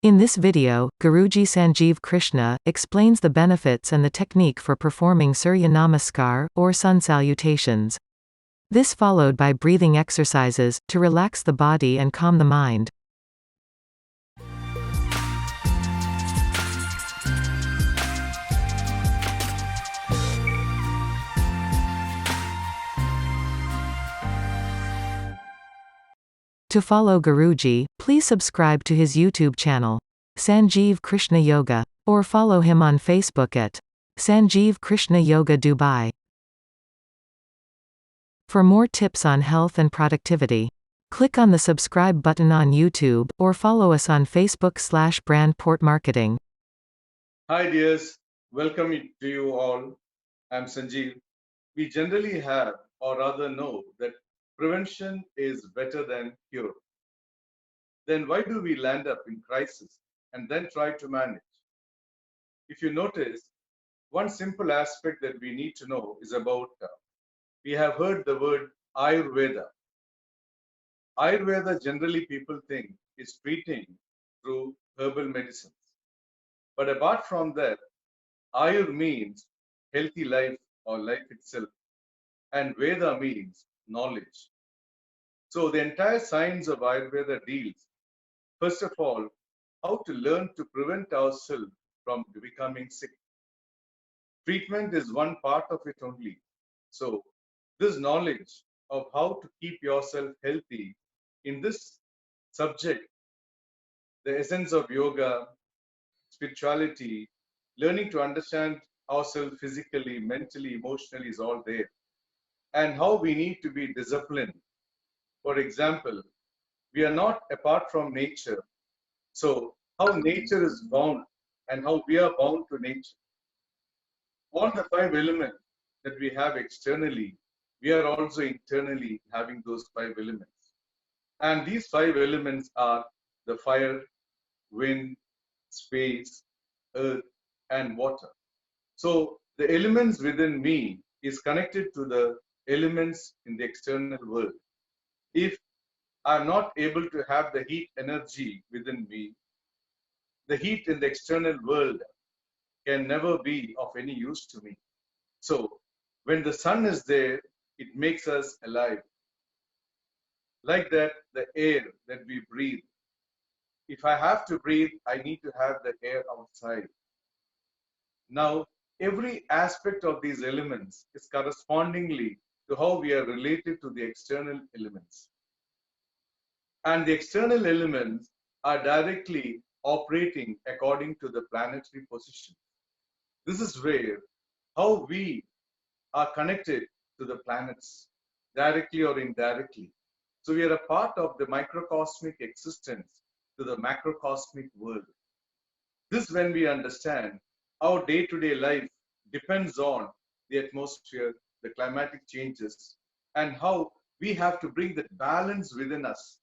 In this video, Guruji Sanjeev Krishna explains the benefits and the technique for performing Surya Namaskar, or Sun Salutations. This followed by breathing exercises, to relax the body and calm the mind. To follow Guruji, please subscribe to his YouTube channel, Sanjeev Krishna Yoga, or follow him on Facebook at Sanjeev Krishna Yoga Dubai. For more tips on health and productivity, click on the subscribe button on YouTube, or follow us on Facebook/BrandPort Marketing. Hi dears, welcome to you all. I'm Sanjeev. We generally have, or rather know, that prevention is better than cure. Then why do we land up in crisis and then try to manage? If you notice, one simple aspect that we need to know is about, we have heard the word Ayurveda. Ayurveda generally people think is treating through herbal medicines. But apart from that, Ayur means healthy life or life itself, and Veda means knowledge. So the entire science of Ayurveda deals, first of all, how to learn to prevent ourselves from becoming sick. Treatment is one part of it only. So this knowledge of how to keep yourself healthy in this subject, the essence of yoga, spirituality, learning to understand ourselves physically, mentally, emotionally is all there. And how we need to be disciplined. For example, we are not apart from nature. So how nature is bound and how we are bound to nature. All the five elements that we have externally, we are also internally having those five elements. And these five elements are the fire, wind, space, earth, and water. So the elements within me is connected to the elements in the external world. If I'm not able to have the heat energy within me, the heat in the external world can never be of any use to me. So when the sun is there, it makes us alive. Like that, the air that we breathe. If I have to breathe, I need to have the air outside. Now, every aspect of these elements is correspondingly to how we are related to the external elements. And the external elements are directly operating according to the planetary position. This is where how we are connected to the planets, directly or indirectly. So we are a part of the microcosmic existence to the macrocosmic world. This when we understand our day-to-day life depends on the atmosphere, the climatic changes, and how we have to bring that balance within us.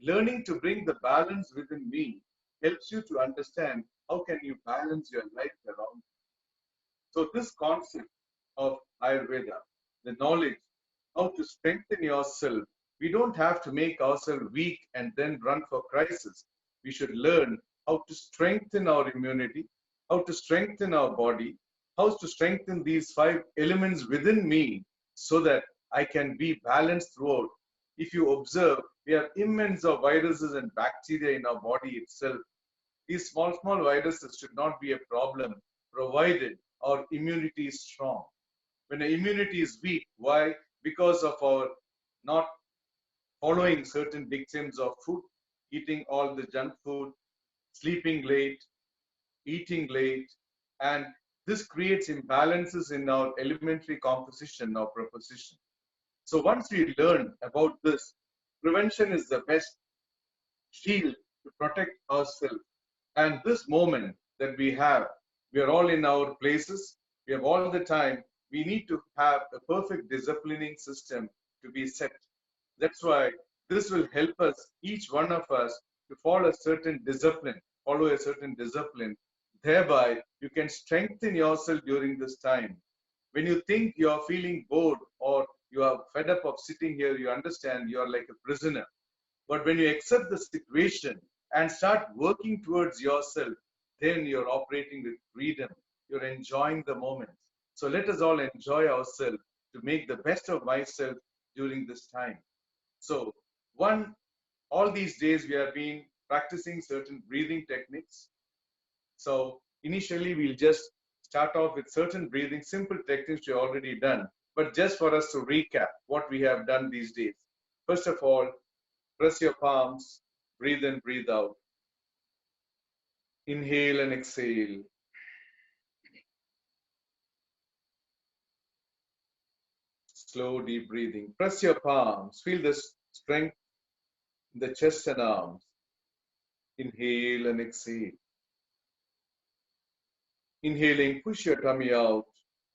Learning to bring the balance within me helps you to understand how can you balance your life around. So this concept of Ayurveda, the knowledge, how to strengthen yourself, we don't have to make ourselves weak and then run for crisis. We should learn how to strengthen our immunity, how to strengthen our body, how to strengthen these five elements within me so that I can be balanced throughout. If you observe, we have immense of viruses and bacteria in our body itself. These small viruses should not be a problem, provided our immunity is strong. When the immunity is weak, why? Because of our not following certain dictates of food, eating all the junk food, sleeping late, eating late, and this creates imbalances in our elementary composition or proposition. So once we learn about this, prevention is the best shield to protect ourselves. And this moment that we have, we are all in our places, we have all the time, we need to have a perfect disciplining system to be set. That's why this will help us, each one of us, to follow a certain discipline, Thereby, you can strengthen yourself during this time. When you think you are feeling bored or you are fed up of sitting here, you understand you are like a prisoner. But when you accept the situation and start working towards yourself, then you're operating with freedom. You're enjoying the moment. So let us all enjoy ourselves to make the best of myself during this time. So all these days we have been practicing certain breathing techniques. So initially we'll just start off with certain breathing, simple techniques we already done, but just for us to recap what we have done these days. First of all, press your palms, breathe in, breathe out. Inhale and exhale. Slow, deep breathing. Press your palms. Feel the strength in the chest and arms. Inhale and exhale. Inhaling, push your tummy out.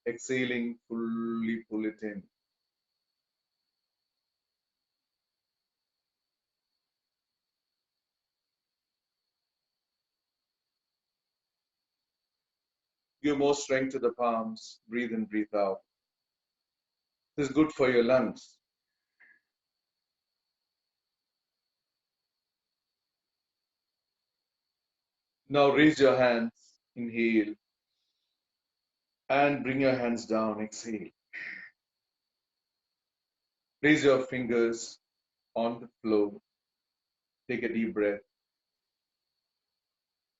Exhaling, fully pull it in. Give more strength to the palms. Breathe in, breathe out. This is good for your lungs. Now raise your hands. Inhale. And bring your hands down. Exhale. Place your fingers on the floor. Take a deep breath.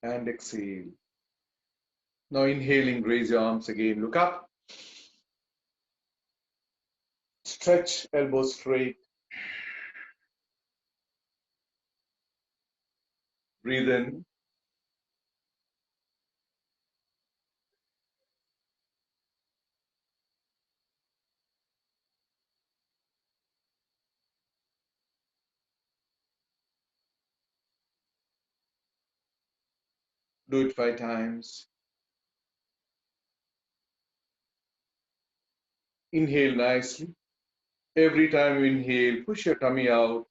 And exhale. Now inhaling, raise your arms again. Look up. Stretch elbows straight. Breathe in. Do it 5 times. Inhale nicely. Every time you inhale, push your tummy out.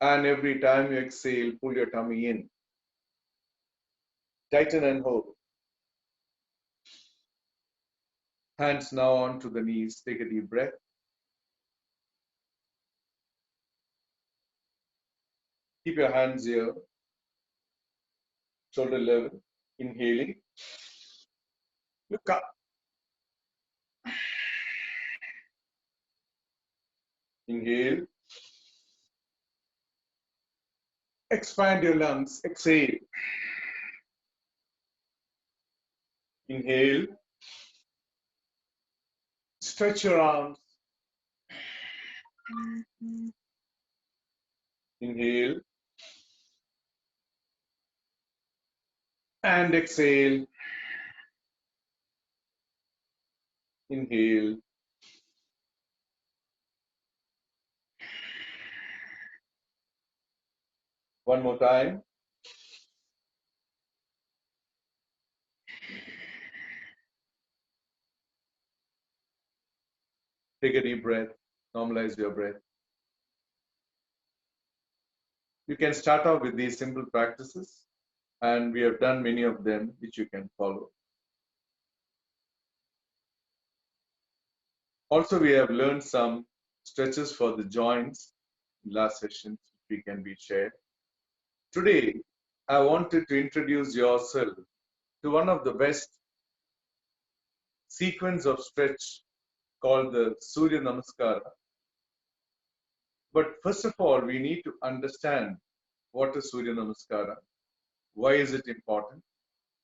And every time you exhale, pull your tummy in. Tighten and hold. Hands now onto the knees. Take a deep breath. Keep your hands here, shoulder level. Inhaling. Look up. Inhale. Expand your lungs. Exhale. Inhale. Stretch your arms. Inhale. And exhale. Inhale. One more time. Take a deep breath. Normalize your breath. You can start off with these simple practices, and we have done many of them which you can follow. Also, we have learned some stretches for the joints in last sessions which we can be shared. Today, I wanted to introduce yourself to one of the best sequence of stretch called the Surya Namaskar. But first of all, we need to understand what is Surya Namaskara, why is it important,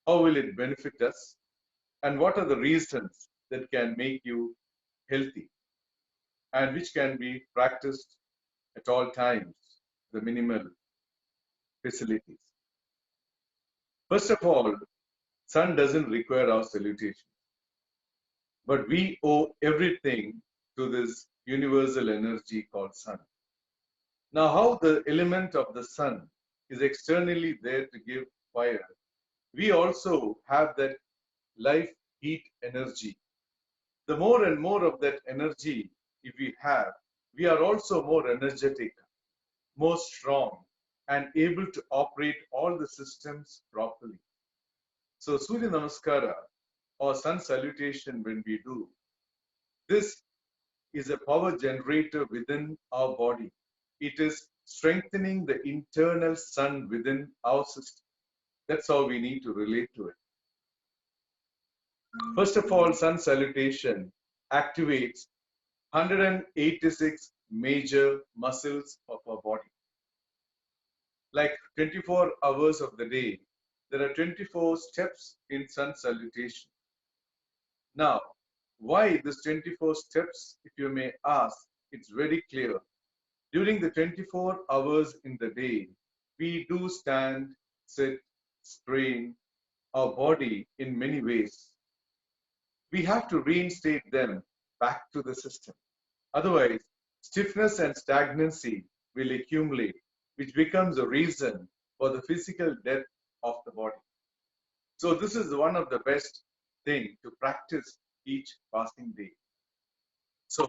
how will it benefit us, and what are the reasons that can make you healthy and which can be practiced at all times, the minimal facilities. First of all, sun doesn't require our salutation, but we owe everything to this universal energy called sun. Now, how the element of the sun is externally there to give fire, we also have that life heat energy. The more and more of that energy if we have, we are also more energetic, more strong, and able to operate all the systems properly. So Surya Namaskara or sun salutation when we do, this is a power generator within our body. It is strengthening the internal sun within our system. That's how we need to relate to it. First of all, sun salutation activates 186 major muscles of our body. Like 24 hours of the day, there are 24 steps in sun salutation. Now, why this 24 steps, if you may ask, it's very clear. During the 24 hours in the day, we do stand, sit, strain our body in many ways. We have to reinstate them back to the system. Otherwise, stiffness and stagnancy will accumulate, which becomes a reason for the physical death of the body. So this is one of the best thing to practice each fasting day. So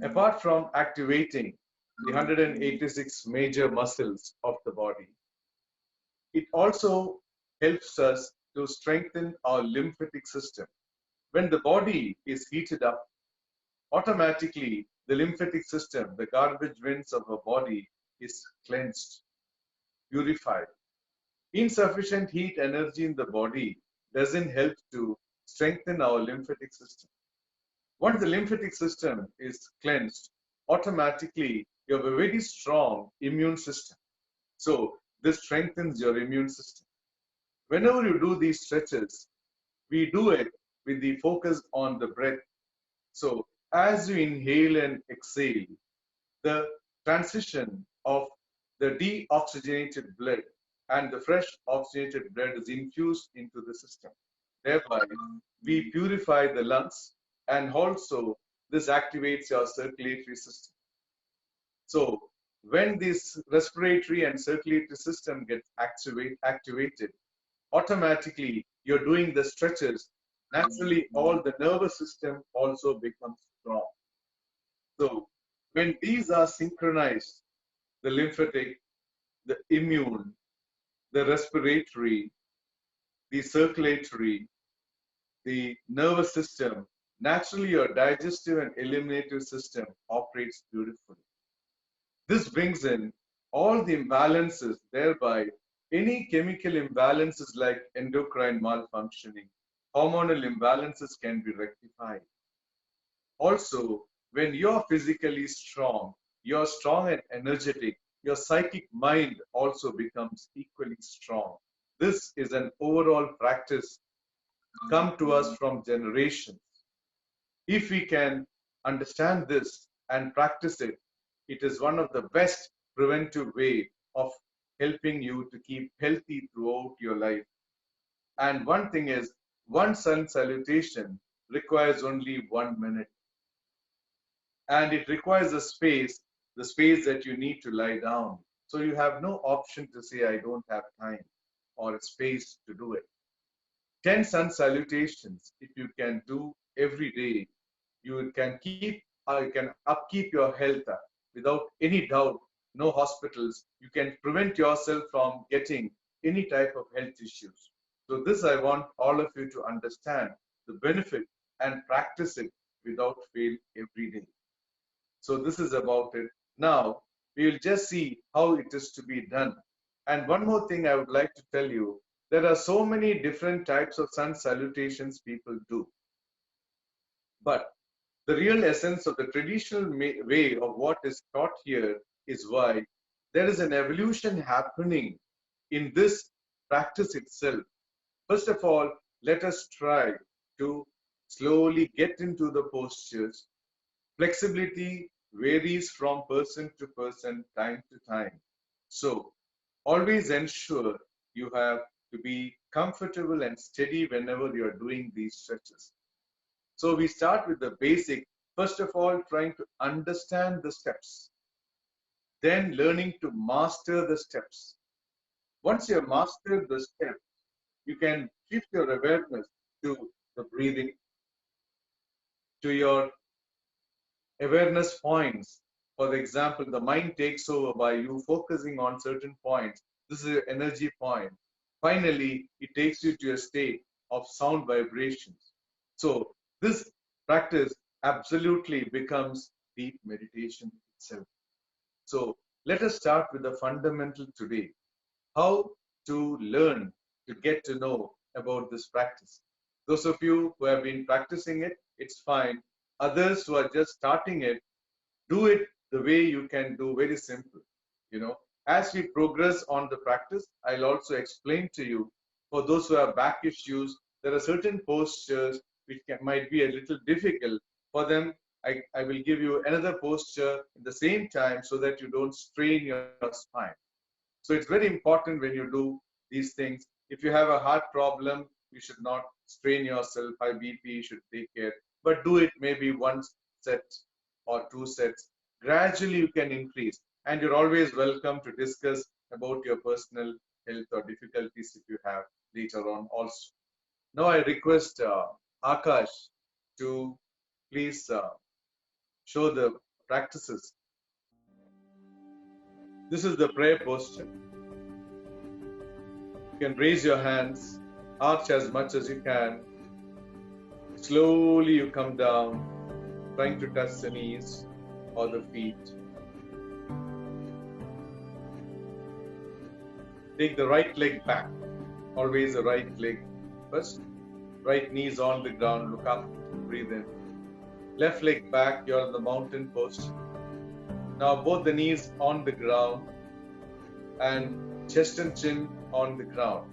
apart from activating the 186 major muscles of the body, it also helps us to strengthen our lymphatic system. When the body is heated up, automatically the lymphatic system, the garbage winds of our body, is cleansed, purified. Insufficient heat energy in the body doesn't help to strengthen our lymphatic system. Once the lymphatic system is cleansed, automatically you have a very strong immune system. So this strengthens your immune system. Whenever you do these stretches, we do it with the focus on the breath. So as you inhale and exhale, the transition of the deoxygenated blood and the fresh oxygenated blood is infused into the system. Thereby, we purify the lungs, and also this activates your circulatory system. So when this respiratory and circulatory system gets activated, automatically you're doing the stretches. Naturally, all the nervous system also becomes strong. So when these are synchronized, the lymphatic, the immune, the respiratory, the circulatory, the nervous system, naturally your digestive and eliminative system operates beautifully. This brings in all the imbalances, thereby any chemical imbalances like endocrine malfunctioning, hormonal imbalances can be rectified. Also, when you're physically strong, you're strong and energetic, your psychic mind also becomes equally strong. This is an overall practice come to us from generations. If we can understand this and practice it, it is one of the best preventive way of helping you to keep healthy throughout your life. And one thing is, one sun salutation requires only 1 minute. And it requires a space, the space that you need to lie down. So you have no option to say, I don't have time or a space to do it. 10 sun salutations, if you can do every day, you can upkeep your health without any doubt. No hospitals. You can prevent yourself from getting any type of health issues. So this I want all of you to understand the benefit and practice it without fail every day. So this is about it. Now we will just see how it is to be done. And one more thing I would like to tell you, there are so many different types of sun salutations people do. But the real essence of the traditional way of what is taught here is why there is an evolution happening in this practice itself. First of all, let us try to slowly get into the postures. Flexibility varies from person to person, time to time. So always ensure you have to be comfortable and steady whenever you are doing these stretches. So we start with the basic. First of all, trying to understand the steps, then learning to master the steps. Once you have mastered the steps, you can shift your awareness to the breathing, to your awareness points. For example, the mind takes over by you focusing on certain points. This is your energy point. Finally, it takes you to a state of sound vibrations. So this practice absolutely becomes deep meditation itself. So Let us start with the fundamental today. How to learn to get to know about this practice. Those of you who have been practicing it, it's fine. Others who are just starting it, do it the way you can do, very simple. As we progress on the practice, I'll also explain to you, for those who have back issues, there are certain postures which might be a little difficult for them. I will give you another posture at the same time so that you don't strain your spine. So it's very important when you do these things. If you have a heart problem, you should not strain yourself. High BP, you should take care. But do it maybe one set or two sets. Gradually, you can increase. And you're always welcome to discuss about your personal health or difficulties if you have later on also. Now I request Akash to please show the practices. This is the prayer posture. You can raise your hands, arch as much as you can. Slowly you come down, trying to touch the knees or the feet. Take the right leg back, always the right leg first. Right knees on the ground, look up, breathe in. Left leg back, you're in the mountain posture. Now both the knees on the ground and chest and chin on the ground.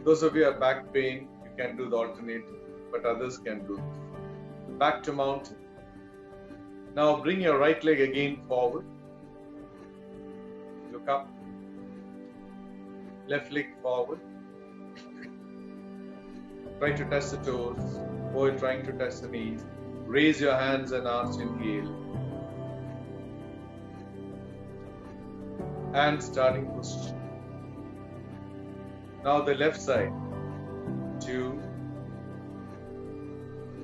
Those of you who have back pain, you can do the alternative, but others can do this. Back to mountain. Now bring your right leg again forward. Look up. Left leg forward. Try to touch the toes, or trying to touch the knees. Raise your hands and arch, inhale. And starting position. Now the left side. 2,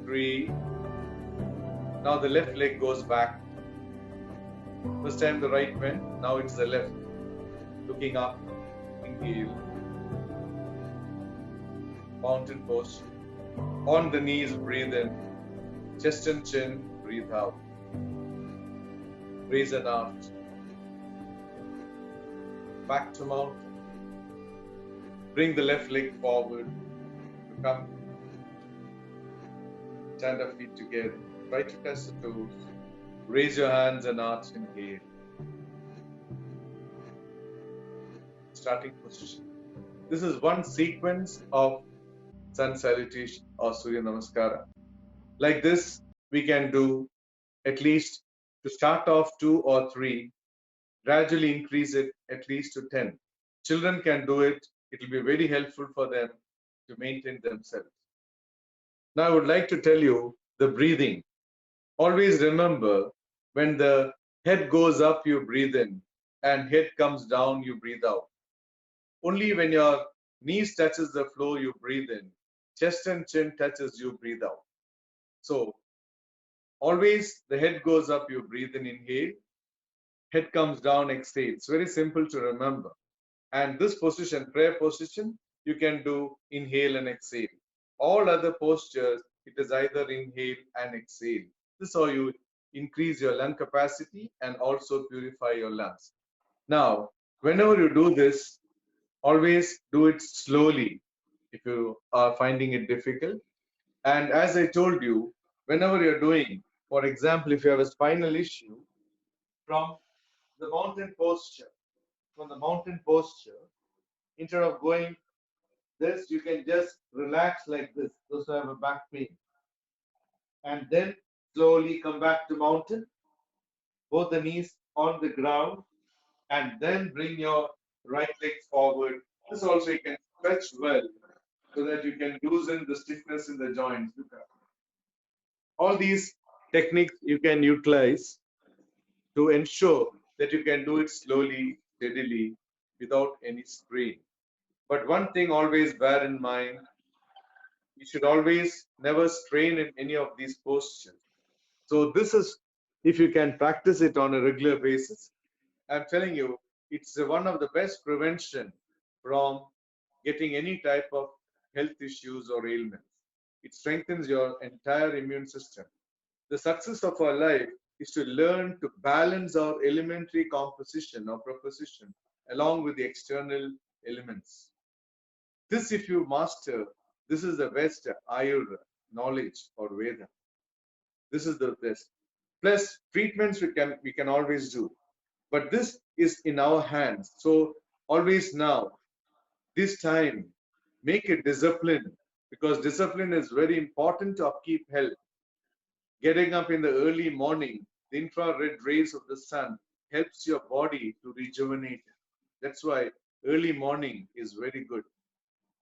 3. Now the left leg goes back. First time the right went, now it's the left. Looking up, inhale. Mountain posture. On the knees, breathe in. Chest and chin, breathe out. Raise and arch. Back to mountain. Bring the left leg forward. Come. Stand up, feet together. Try to touch the toes. Raise your hands and arch, inhale. Starting position. This is one sequence of Sun Salutation or Surya Namaskar. Like this, we can do at least, to start off 2 or 3, gradually increase it at least to 10. Children can do it. It will be very helpful for them to maintain themselves. Now I would like to tell you the breathing. Always remember, when the head goes up, you breathe in, and head comes down, you breathe out. Only when your knees touches the floor, you breathe in. Chest and chin touches, you breathe out. So always the head goes up, you breathe in, inhale. Head comes down, exhale. It's very simple to remember. And this position, prayer position, you can do inhale and exhale. All other postures, it is either inhale and exhale. This is how you increase your lung capacity and also purify your lungs. Now, whenever you do this, always do it slowly if you are finding it difficult. And as I told you, whenever you're doing, for example, if you have a spinal issue, from the mountain posture, instead of going this, you can just relax like this, those who have a back pain. And then slowly come back to mountain, both the knees on the ground, and then bring your right leg forward. This also you can stretch well so that you can loosen the stiffness in the joints. All these techniques you can utilize to ensure that you can do it slowly, steadily, without any strain. But one thing always bear in mind, you should always never strain in any of these postures. So this is, if you can practice it on a regular basis, I'm telling you, it's one of the best prevention from getting any type of health issues or ailments. It strengthens your entire immune system. The success of our life is to learn to balance our elementary composition or proposition along with the external elements. This, if you master, this is the best Ayur knowledge or Veda. This is the best. Plus, treatments we can always do, but this is in our hands. So always now, this time, make it discipline, because discipline is very important to upkeep health. Getting up in the early morning, the infrared rays of the sun helps your body to rejuvenate. That's why early morning is very good.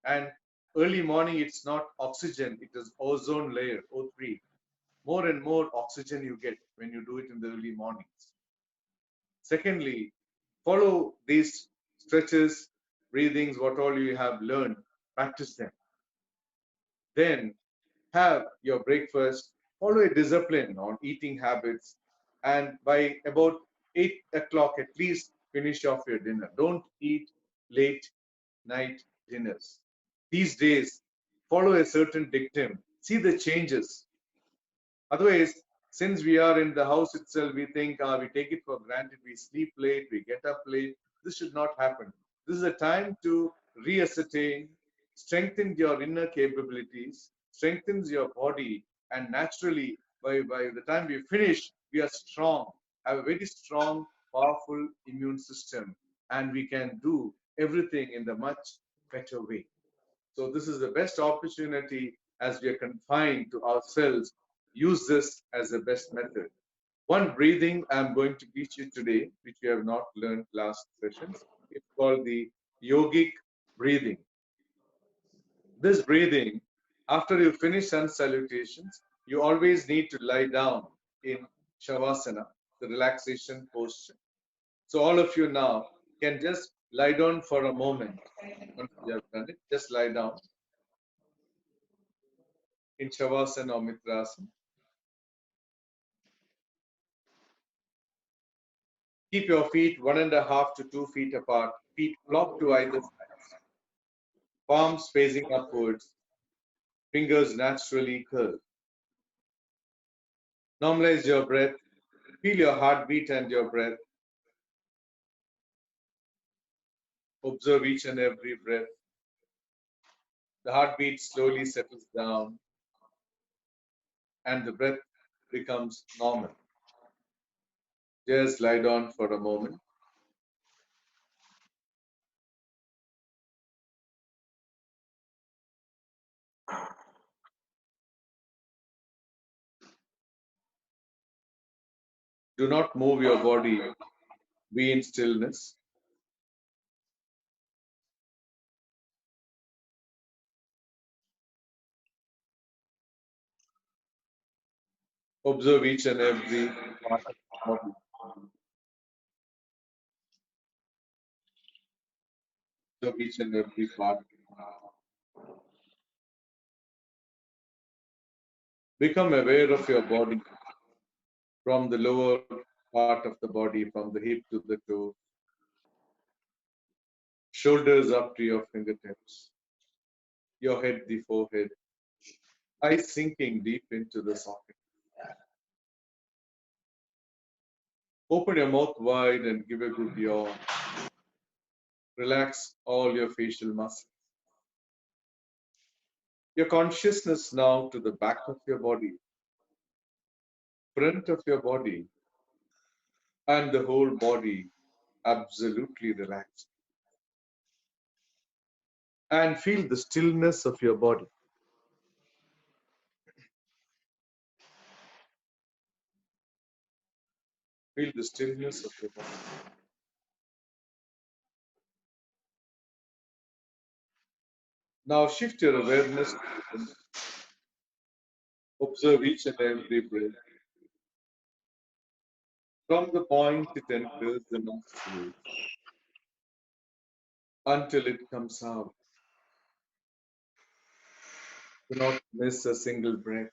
And early morning, it's not oxygen, it is ozone layer, O3. More and more oxygen you get when you do it in the early mornings. Secondly, follow these stretches, breathings, what all you have learned, practice them. Then have your breakfast, follow a discipline on eating habits, and by about 8 o'clock at least finish off your dinner. Don't eat late night dinners. These days, follow a certain dictum. See the changes. Otherwise, since we are in the house itself, we think, we take it for granted, we sleep late, we get up late. This should not happen. This is a time to reascertain, strengthen your inner capabilities, strengthens your body, and naturally, by the time we finish, we are strong, have a very strong, powerful immune system, and we can do everything in the much better way. So this is the best opportunity as we are confined to ourselves. Use this as the best method. One breathing I'm going to teach you today, which we have not learned last sessions. It's called the yogic breathing. This breathing, after you finish sun salutations, you always need to lie down in Shavasana, the relaxation posture. So all of you now can just lie down for a moment. Once you have done it, just lie down in Shavasana or Mitrasana. Keep your feet 1.5 to 2 feet apart, feet flopped to either side, palms facing upwards, fingers naturally curled. Normalize your breath. Feel your heartbeat and your breath. Observe each and every breath. The heartbeat slowly settles down and the breath becomes normal. Just lie down for a moment. Do not move your body. Be in stillness. Observe each and every part of the body. Observe each and every part. Become aware of your body from the lower part of the body, from the hip to the toe, shoulders up to your fingertips, your head, the forehead, eyes sinking deep into the socket. Open your mouth wide and give a good yawn. Relax all your facial muscles. Your consciousness now to the back of your body, front of your body, and the whole body absolutely relaxed. And feel the stillness of your body. Feel the stillness of your body. Now shift your awareness to the breath. Observe each and every breath. From the point it enters the nostrils until it comes out. Do not miss a single breath.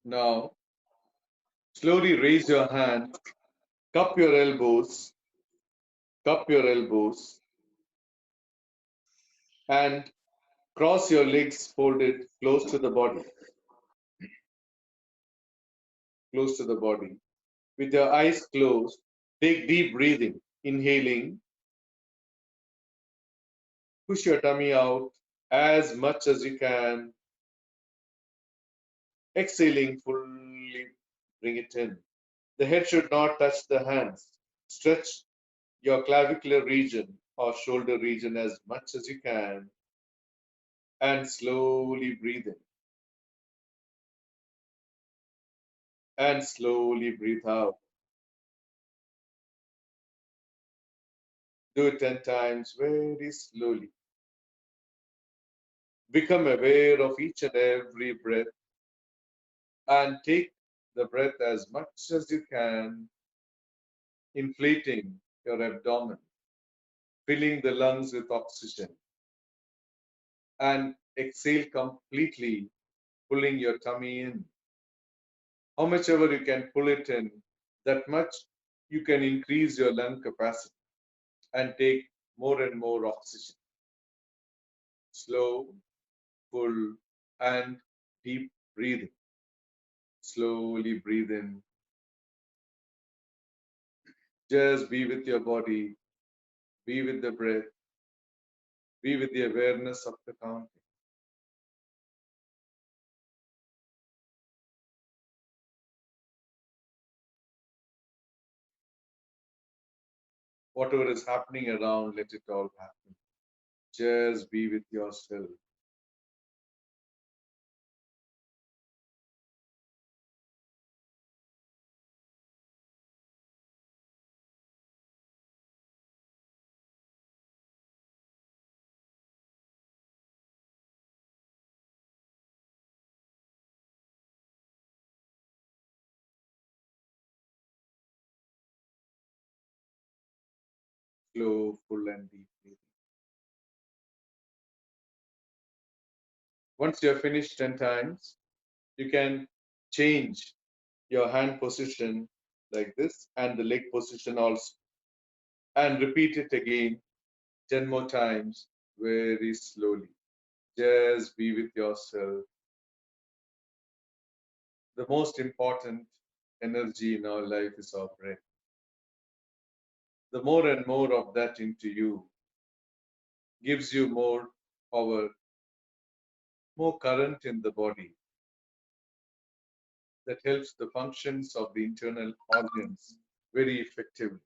Now, slowly raise your hand, cup your elbows, cup your elbows, and cross your legs folded close to the body, close to the body. With your eyes closed, take deep breathing, inhaling, push your tummy out as much as you can, exhaling fully, bring it in. The head should not touch the hands. Stretch your clavicular region or shoulder region as much as you can and slowly breathe in and slowly breathe out. Do it 10 times very slowly. Become aware of each and every breath and take the breath as much as you can, inflating your abdomen, filling the lungs with oxygen, and exhale completely, pulling your tummy in. How much ever you can pull it in, that much you can increase your lung capacity and take more and more oxygen. Slow, full, and deep breathing. Slowly breathe in. Just be with your body, be with the breath, be with the awareness of the counting. Whatever is happening around, let it all happen. Just be with yourself. Slow, full, and deep breathing. Once you're finished 10 times, you can change your hand position like this and the leg position also, and repeat it again 10 more times very slowly. Just be with yourself. The most important energy in our life is our breath. The more and more of that into you gives you more power, more current in the body that helps the functions of the internal organs very effectively.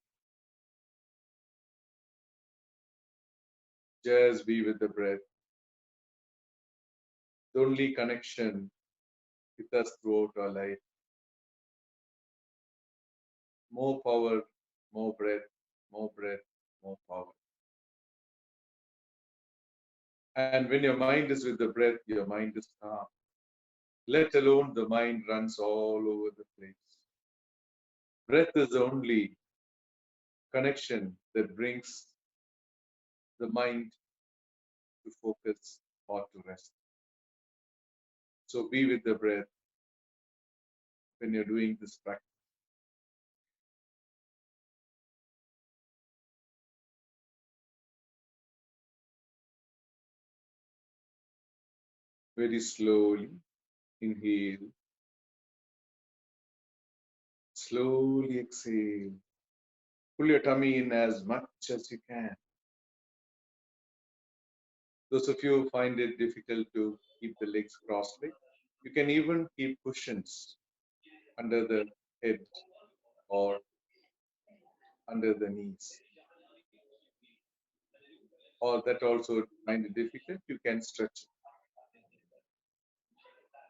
Just be with the breath. The only connection with us throughout our life. More power, more breath, more breath, more power. And when your mind is with the breath, your mind is calm. Let alone the mind runs all over the place. Breath is the only connection that brings the mind to focus or to rest. So be with the breath when you're doing this practice. Very slowly inhale, slowly exhale. Pull your tummy in as much as you can. Those of you who find it difficult to keep the legs cross-legged, you can even keep cushions under the head or under the knees. Or that also find it difficult, you can stretch it.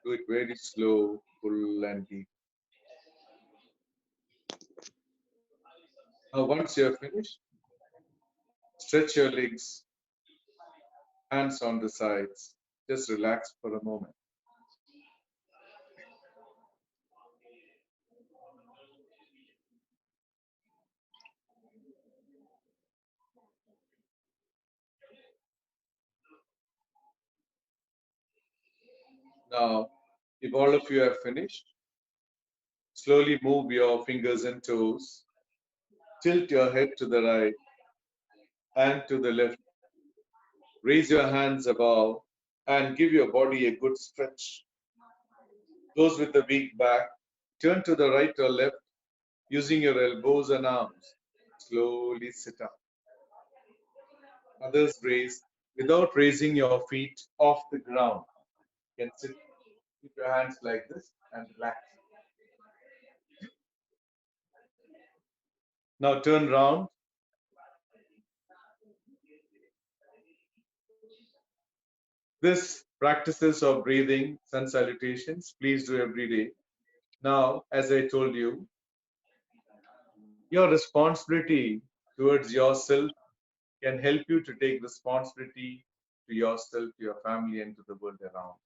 Do it very slow, full and deep. Now once you're finished, stretch your legs, hands on the sides. Just relax for a moment. Now, if all of you have finished, Slowly move your fingers and toes. Tilt your head to the right and to the left. Raise your hands above and give your body a good stretch. Those with the weak back, turn to the right or left using your elbows and arms. Slowly sit up. Others raise without raising your feet off the ground. You can sit, keep your hands like this and relax. Now turn round. This practices of breathing, sun salutations, please do every day. Now, as I told you, your responsibility towards yourself can help you to take responsibility to yourself, to your family, and to the world around.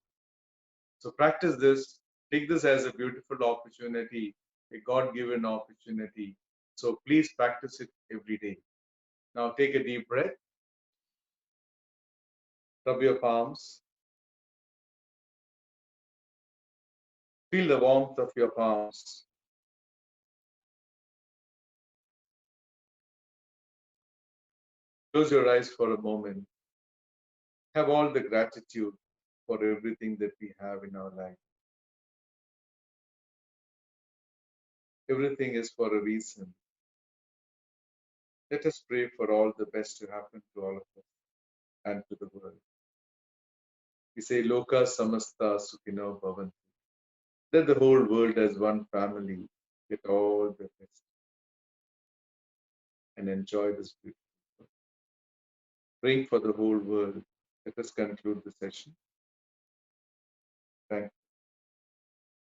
So practice this. Take this as a beautiful opportunity, a God-given opportunity. So please practice it every day. Now take a deep breath. Rub your palms. Feel the warmth of your palms. Close your eyes for a moment. Have all the gratitude for everything that we have in our life. Everything is for a reason. Let us pray for all the best to happen to all of us and to the world. We say, Loka Samasta Sukhino Bhavantu. Let the whole world as one family get all the best and enjoy this beautiful world. Praying for the whole world. Let us conclude the session. Thank you.